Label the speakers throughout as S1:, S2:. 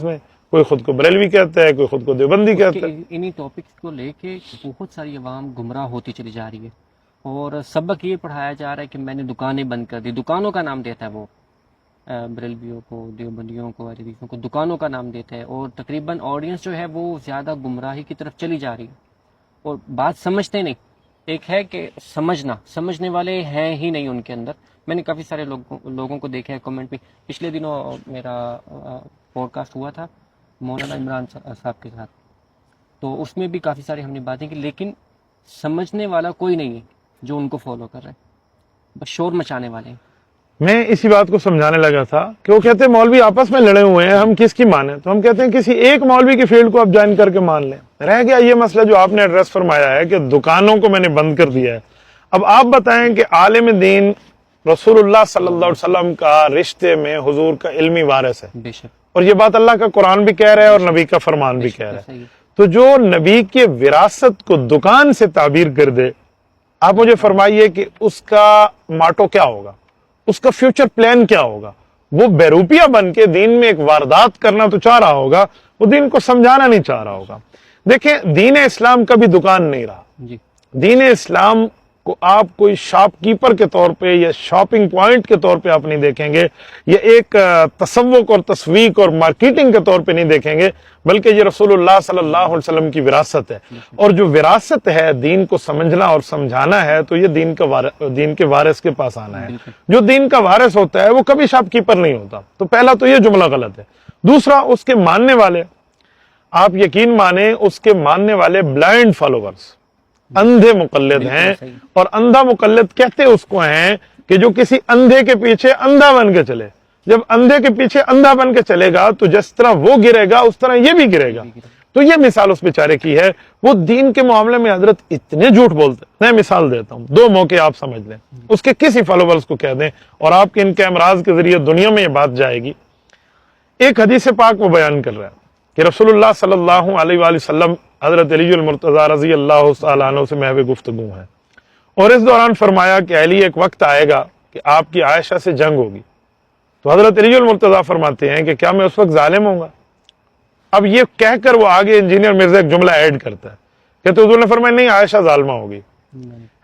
S1: میں کوئی خود کو بریلوی کہتا ہے، کوئی خود کو دیوبندی کہتا ہے۔
S2: انہی ٹاپکس کو لے کے بہت ساری عوام گمراہ ہوتی چلی جا رہی ہے، اور سبق یہ پڑھایا جا رہا ہے کہ میں نے دکانیں بند کر دی، دکانوں کا نام دیتا ہے وہ بریلویوں کو، دیوبندیوں کو، حدیثوں کو دکانوں کا نام دیتا ہے، اور تقریباً آڈینس جو ہے وہ زیادہ گمراہی کی طرف چلی جا رہی ہے، اور بات سمجھتے نہیں۔ ایک ہے کہ سمجھنے والے ہیں ہی نہیں ان کے اندر۔ میں نے کافی سارے لوگوں کو دیکھا ہے کمنٹ پہ۔ پچھلے دنوں میرا پوڈ کاسٹ ہوا تھا مولانا عمران صاحب کے ساتھ، تو اس میں بھی کافی ساری ہم نے باتیں کی، لیکن سمجھنے والا کوئی نہیں ہے جو ان کو فالو کر رہا ہے، بس شور مچانے والے ہیں۔
S1: میں اسی بات کو سمجھانے لگا تھا کہ وہ کہتے ہیں مولوی آپس میں لڑے ہوئے ہیں، ہم کس کی مانیں؟ تو ہم کہتے ہیں کسی ایک مولوی کی فیلڈ کو آپ جوائن کر کے مان لیں۔ رہ گیا یہ مسئلہ جو آپ نے ایڈریس فرمایا ہے کہ دکانوں کو میں نے بند کر دیا ہے۔ اب آپ بتائیں کہ عالم دین رسول اللہ صلی اللہ علیہ وسلم کا رشتے میں حضور کا علمی وارث ہے،
S2: بے شک،
S1: اور یہ بات اللہ کا قرآن بھی کہہ رہا ہے اور نبی کا فرمان بھی کہہ رہا ہے۔ تو جو نبی کے وراثت کو دکان سے تعبیر کر دے، آپ مجھے فرمائیے کہ اس کا ماٹو کیا ہوگا، اس کا فیوچر پلان کیا ہوگا؟ وہ بیروپیہ بن کے دین میں ایک واردات کرنا تو چاہ رہا ہوگا، وہ دین کو سمجھانا نہیں چاہ رہا ہوگا۔ دیکھیں، دین اسلام کا بھی دکان نہیں رہا۔
S2: جی،
S1: دین اسلام کو آپ کوئی شاپ کیپر کے طور پہ یا شاپنگ پوائنٹ کے طور پہ آپ نہیں دیکھیں گے، یا ایک تسوق اور تسویق اور مارکیٹنگ کے طور پہ نہیں دیکھیں گے، بلکہ یہ رسول اللہ صلی اللہ علیہ وسلم کی وراثت ہے۔ اور جو وراثت ہے دین کو سمجھنا اور سمجھانا ہے، تو یہ دین کے وارث کے پاس آنا ہے۔ جو دین کا وارث ہوتا ہے وہ کبھی شاپ کیپر نہیں ہوتا۔ تو پہلا تو یہ جملہ غلط ہے۔ دوسرا، اس کے ماننے والے، آپ یقین مانیں، اس کے ماننے والے بلائنڈ فالوورز، اندھے مقلد ہیں، اور اندھا مقلد کہتے اس کو ہیں کہ جو کسی اندھے کے پیچھے اندھا بن کے چلے۔ جب اندھے کے پیچھے اندھا بن کے چلے گا تو جس طرح وہ گرے گا اس طرح یہ بھی گرے گا۔ تو یہ مثال اس بیچارے کی ہے۔ وہ دین کے معاملے میں حضرت اتنے جھوٹ بولتے ہیں۔ میں مثال دیتا ہوں، دو موقع آپ سمجھ لیں، اس کے کسی فالوورز کو کہہ دیں، اور آپ کے ان کے امراض کے ذریعے دنیا میں یہ بات جائے گی۔ ایک حدیث پاک وہ بیان کر رہا ہے کہ رسول اللہ صلی اللہ علیہ وآلہ وسلم حضرت علی المرتضی رضی اللہ تعالیٰ عنہ سے محو گفتگو ہیں، اور اس دوران فرمایا کہ علی، ایک وقت آئے گا کہ آپ کی عائشہ سے جنگ ہوگی۔ تو حضرت علی المرتضی فرماتے ہیں کہ کیا میں اس وقت ظالم ہوں گا؟ اب یہ کہہ کر وہ آگے انجینئر مرزا ایک جملہ ایڈ کرتا ہے کہ تو حضور نے فرمایا نہیں، عائشہ ظالمہ ہوگی۔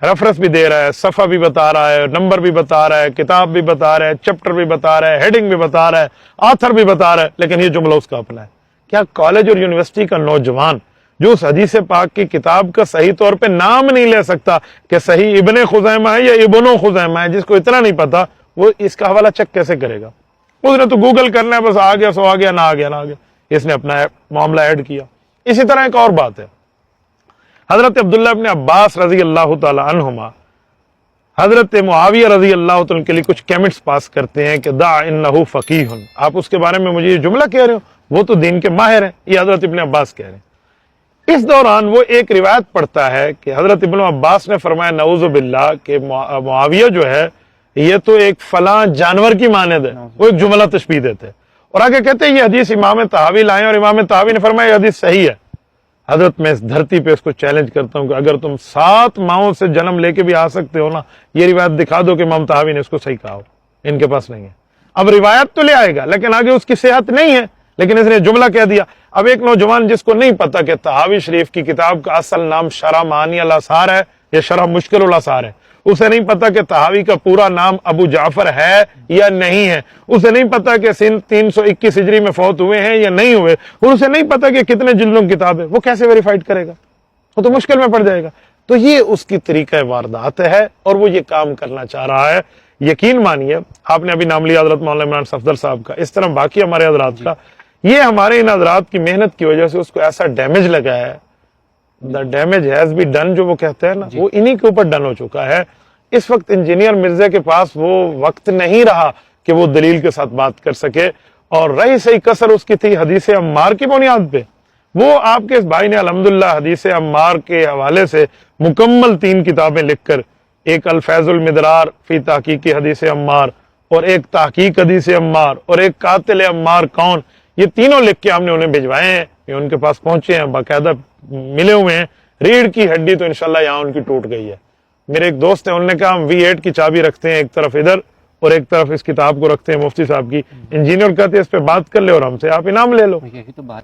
S1: ریفرنس بھی دے رہا ہے، صفحہ بھی بتا رہا ہے، نمبر بھی بتا رہا ہے، کتاب بھی بتا رہا ہے، چیپٹر بھی بتا رہا ہے، ہیڈنگ بھی بتا رہا ہے، آتھر بھی بتا رہا ہے، لیکن یہ جملہ اس کا اپنا ہے۔ کیا کالج اور یونیورسٹی کا نوجوان جو اس حدیث پاک کی کتاب کا صحیح طور پہ نام نہیں لے سکتا کہ صحیح ابن خزیمہ ہے یا ابن خزیمہ ہے، جس کو اتنا نہیں پتا، وہ اس کا حوالہ چیک کیسے کرے گا؟ اس نے تو گوگل کرنا ہے، بس آ گیا سو آ گیا، نہ آ گیا نہ آ گیا، اس نے اپنا معاملہ ایڈ کیا۔ اسی طرح ایک اور بات ہے، حضرت عبداللہ ابن عباس رضی اللہ تعالی عنہما حضرت معاویہ رضی اللہ تعالی کے لیے کچھ کیمنٹس پاس کرتے ہیں کہ دع انہ فقیہ، آپ اس کے بارے میں مجھے یہ جملہ کہہ رہے ہو، وہ تو دین کے ماہر ہیں، یہ حضرت ابن عباس کہہ رہے ہیں۔ اس دوران وہ ایک روایت پڑھتا ہے کہ حضرت ابن عباس نے فرمایا نعوذ باللہ کہ معاویہ جو ہے یہ تو ایک فلاں جانور کی مانند ہے، وہ ایک جملہ تشبیہ دیتے ہیں، اور آگے کہتے ہیں یہ حدیث امام طحاوی لائے، اور امام طحاوی نے فرمایا یہ حدیث صحیح ہے۔ حضرت میں اس دھرتی پہ اس کو چیلنج کرتا ہوں کہ اگر تم 7 ماؤں سے جنم لے کے بھی آ سکتے ہو نا، یہ روایت دکھا دو کہ امام طحاوی نے اس کو صحیح کہا ہو، ان کے پاس نہیں ہے۔ اب روایت تو لے آئے گا لیکن آگے اس کی صحت نہیں ہے، لیکن اس نے جملہ کہہ دیا۔ اب ایک نوجوان جس کو نہیں پتا کہ طحاوی شریف کی کتاب کا اصل نام شرح معانی الاثار ہے یا شرح مشکل الاثار ہے، اسے نہیں پتا کہ طحاوی کا پورا نام ابو جعفر ہے یا نہیں ہے، اسے نہیں پتا کہ سن 321 ہجری میں فوت ہوئے ہیں یا نہیں ہوئے، اور اسے نہیں پتا کہ کتنے جلدوں کی کتاب ہے، وہ کیسے ویریفائڈ کرے گا؟ وہ تو مشکل میں پڑ جائے گا۔ تو یہ اس کی طریقہ واردات ہے، اور وہ یہ کام کرنا چاہ رہا ہے۔ یقین مانیے، آپ نے ابھی نام لیا حضرت مولانا عمران صفدر صاحب کا، اس طرح باقی ہمارے حضرات کا، یہ ہمارے ان حضرات کی محنت کی وجہ سے اس کو ایسا ڈیمیج لگا ہے، the damage has been done جو وہ کہتے ہیں نا، وہ انہی کے اوپر ڈن ہو چکا ہے۔ اس وقت انجینئر مرزا کے پاس وہ وقت نہیں رہا کہ وہ دلیل کے ساتھ بات کر سکے، اور رہی صحیح کسر اس کی تھی حدیث عمار کی بنیاد پہ۔ وہ آپ کے اس بھائی نے الحمدللہ حدیث عمار کے حوالے سے مکمل 3 کتابیں لکھ کر، ایک الفیض المدرار فی تحقیق حدیث عمار، اور ایک تحقیق حدیث عمار، اور ایک قاتل عمار کون، یہ تینوں لکھ کے ہم نے انہیں بھجوائے ہیں، یہ ان کے پاس پہنچے ہیں، باقاعدہ ملے ہوئے ہیں۔ ریڑھ کی ہڈی تو انشاءاللہ یہاں ان کی ٹوٹ گئی ہے۔ میرے ایک دوست ہیں، انہوں نے کہا ہم V8 کی چابی رکھتے ہیں ایک طرف ادھر اور ایک طرف اس کتاب کو رکھتے ہیں مفتی صاحب کی. انجینئر کہتے ہیں اس پہ بات کر لے اور ہم سے آپ انعام لے لو.
S2: یہی تو بات